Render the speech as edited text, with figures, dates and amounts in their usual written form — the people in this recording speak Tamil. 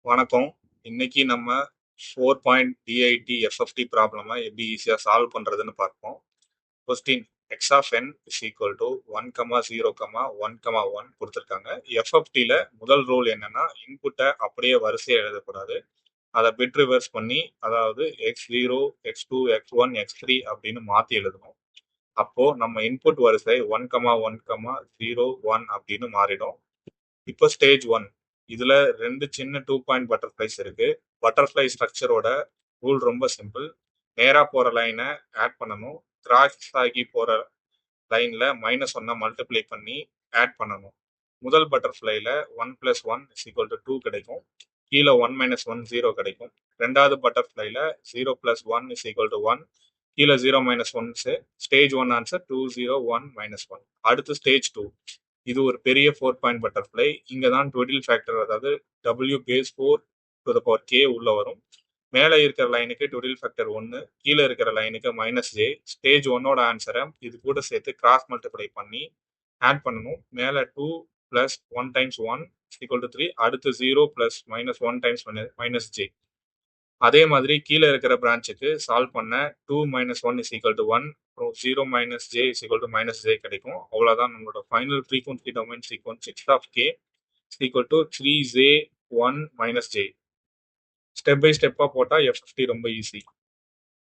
வணக்கம். இன்னைக்கு நம்ம 4 பாயிண்ட் டிஐடி எஃப்எஃப்டி ப்ராப்ளமை எப்படி ஈஸியாக சால்வ் பண்ணுறதுன்னு பார்ப்போம். Question X of N is equal to 1,0,1,1 கொடுத்துருக்காங்க. எஃப்எஃப்டியில் முதல் ரூல் என்னன்னா இன்புட்டை அப்படியே வரிசையாக எழுதக்கூடாது. அதை பிட் ரிவர்ஸ் பண்ணி அதாவது x0, x2, x1, x3 அப்படின்னு மாற்றி எழுதணும். அப்போ நம்ம இன்புட் வரிசை 1,1,0,1 அப்படின்னு மாறிடும். இப்போ ஸ்டேஜ் 1 இதுல 2 சின்ன 2 பாயிண்ட் பட்டர்ஃப்ளைஸ் இருக்கு. பட்டர்ஃப்ளை ஸ்ட்ரக்சரோட ரூல் ரொம்ப சிம்பிள். நேரா போற லைனை ஆட் பண்ணணும். கிராஸ் ஆகி போற லைன்ல -1 மல்டிப்ளை பண்ணி ஆட் பண்ணணும். முதல் பட்டர்ஃப்ளைல 1 + 1 = 2 கிடைக்கும். கீழே 1 - 1 0 கிடைக்கும். ரெண்டாவது பட்டர்ஃப்ளைல 0 + 1 = 1. கீழே 0 - 1 ஸ்டேஜ் 1 ஆன்சர் 2 0 1 -1. அடுத்து ஸ்டேஜ் 2 இது ஒரு பெரிய 4 பாயிண்ட் பட்டர்ஃப்ளை. இங்க தான் டுவெடில் ஃபேக்டர் அதாவது w பேஸ் 4 உள்ள வரும். மேலே இருக்கிற லைனுக்கு டுவெடில் ஃபேக்டர் 1, கீழே இருக்கிற லைனுக்கு -j. ஸ்டேஜ் 1ஓட ஆன்சரை இது கூட சேர்த்து கிராஸ் மல்டிப்ளை பண்ணி ஆட் பண்ணணும். மேலே 2 + 1 டைம்ஸ் 1 = 3. அடுத்து 0 + -1 டைம்ஸ் -j. அதே மாதிரி கீழே இருக்கிற பிரான்ச்சுக்கு சால்வ் பண்ண 2 - 1 = 1, 0 - j = -j கிடைக்கும். அவ்வளோதான் நம்மளோட final frequency domain sequence x of k = 3j 1 - j. Step by ஸ்டெப்பாக போட்டால் எஃப்எஃப்டி ரொம்ப ஈஸி.